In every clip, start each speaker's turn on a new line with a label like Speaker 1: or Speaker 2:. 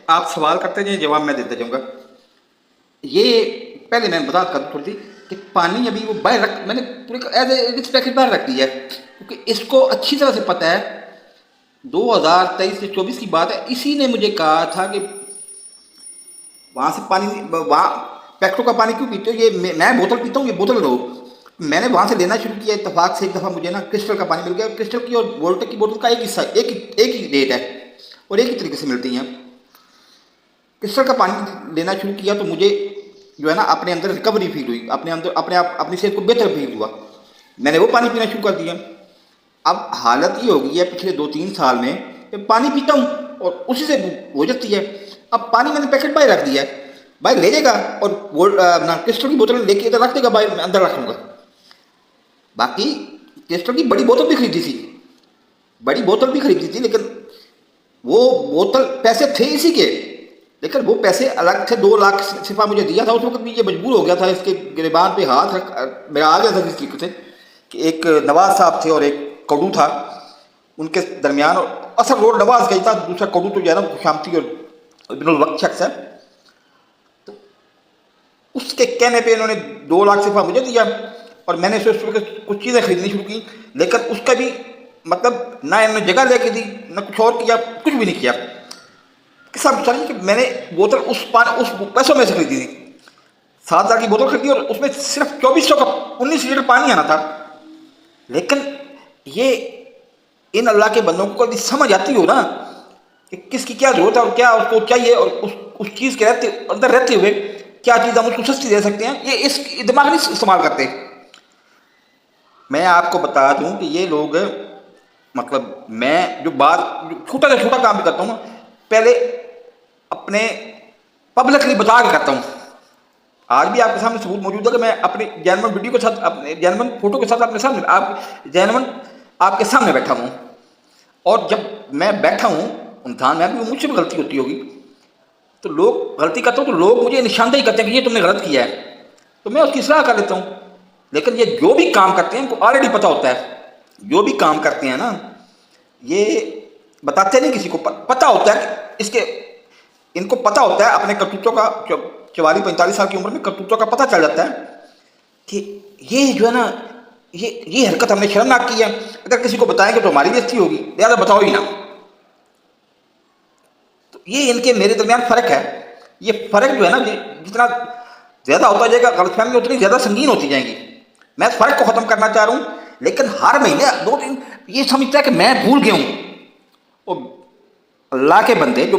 Speaker 1: آپ سوال کرتے جائیں جواب میں دیتا جاؤں گا. یہ پہلے میں بتا کر تھوڑی سی کہ پانی ابھی وہ باہر رکھ میں نے پورے ایز اے پیکٹ باہر رکھ دیا ہے کیونکہ اس کو اچھی طرح سے پتہ ہے 2023 سے 24 کی بات ہے. اسی نے مجھے کہا تھا کہ وہاں سے پانی وہاں پیکٹوں کا پانی کیوں پیتے ہو، یہ میں بوتل پیتا ہوں، یہ بوتل لو. میں نے وہاں سے لینا شروع کیا. اتفاق سے ایک دفعہ مجھے نا کرسٹل کا پانی مل گیا. کرسٹل کی اور وولٹر کی بوتل کا ایک ہی ریٹ ہے اور ایک ہی طریقے سے ملتی ہیں. کرسٹل کا پانی لینا شروع کیا تو مجھے جو ہے نا اپنے اندر ریکوری فیل ہوئی، اپنے اندر اپنے آپ اپنی صحت کو بہتر فیل ہوا. میں نے وہ پانی پینا شروع کر دیا. اب حالت یہ ہو گئی ہے پچھلے 2-3 سال میں کہ پانی پیتا ہوں اور اسی سے ہو جاتی ہے. اب پانی میں نے پیکٹ باہر رکھ دیا ہے، بھائی لے جائے گا اور کرسٹل کی بوتل لے کے ادھر رکھ دے گا، بھائی میں اندر رکھ لوں گا. باقی کرسٹل کی بڑی بوتل بھی خریدی تھی، بڑی بوتل بھی خریدی تھی، لیکن وہ بوتل پیسے تھے اسی کے، لیکن وہ پیسے الگ تھے. 2 لاکھ صفا مجھے دیا تھا. اس وقت بھی یہ مجبور ہو گیا تھا، اس کے گریبان پہ ہاتھ رکھ میرا آ گیا تھا اس طریقے سے کہ ایک نواز صاحب تھے اور ایک کڈو تھا ان کے درمیان. اور اصل روڈ نواز گئی تھا، دوسرا کڈو تو جو ہے نا شامتی اور ابن الوقت شخص ہے. تو اس کے کہنے پہ انہوں نے 2 لاکھ صفا مجھے دیا اور میں نے اس وقت کچھ چیزیں خریدنی شروع کی. لیکن اس کا بھی مطلب نہ انہوں نے جگہ لے کے دی، نہ کچھ اور کیا، کچھ بھی نہیں کیا. سب چاہیے کہ میں نے بوتل اس پیسوں میں سے خریدی تھی. 7,000 کی بوتل خریدی اور اس میں صرف 2400 کا 19 لیٹر پانی آنا تھا. لیکن یہ ان اللہ کے بندوں کو کبھی سمجھ آتی ہو نا کہ کس کی کیا ضرورت ہے اور کیا اس کو چاہیے، اور اس چیز کے اندر رہتے ہوئے کیا چیز ہم اس کو سستی دے سکتے ہیں، یہ اس دماغ نہیں استعمال کرتے. میں آپ کو بتا دوں کہ یہ لوگ مطلب میں جو چھوٹا سے چھوٹا کام بھی کرتا ہوں پہلے اپنے پبلکلی بتا کے کرتا ہوں. آج بھی آپ کے سامنے ثبوت موجود ہے کہ میں اپنی جینون ویڈیو کے ساتھ، اپنے جینون فوٹو کے ساتھ اپنے سامنے جینون آپ کے سامنے بیٹھا ہوں. اور جب میں بیٹھا ہوں انسان میں بھی مجھ سے بھی غلطی ہوتی ہوگی تو لوگ غلطی کرتا ہوں تو لوگ مجھے نشاندہی کرتے ہیں کہ یہ تم نے غلط کیا ہے تو میں اس کی اصلاح کر لیتا ہوں. لیکن یہ جو بھی کام کرتے ہیں ان کو آلریڈی پتہ ہوتا ہے. جو بھی کام کرتے ہیں نا یہ بتاتے نہیں، کسی کو پتہ ہوتا ہے کہ اس کے ان کو پتہ ہوتا ہے اپنے کرتوتوں کا. 44-45 سال کی عمر میں کرتوتوں کا پتہ چل جاتا ہے کہ یہ جو ہے نا یہ حرکت ہم نے شرمناک کی ہے. اگر کسی کو بتائیں گے تو ہماری بےزتی ہوگی، لہٰذا بتاؤ ہی نا. تو یہ ان کے میرے درمیان فرق ہے. یہ فرق جو ہے نا جتنا زیادہ ہوتا جائے گا غلط فہمی اتنی زیادہ سنگین ہوتی جائیں گی. میں اس فرق کو ختم کرنا چاہ رہا ہوں، لیکن ہر مہینے 2 دن یہ سمجھتا ہے کہ میں بھول گیا ہوں. اور اللہ کے بندے جو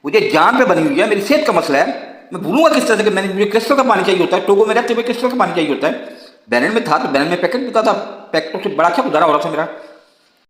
Speaker 1: مجھے جان پہ بنی ہوئی ہے، میری صحت کا مسئلہ ہے، میں بھولوں گا کس طرح سے کہ مجھے کرسٹل کا پانی چاہیے ہوتا ہے. ٹوگو میں رہتے ہوئے کرسٹل کا پانی چاہیے ہوتا ہے. بینن میں تھا تو بینن میں پیکٹ بھی تھا، پیکٹوں سے بڑا اچھا گزارا ہو رہا تھا میرا.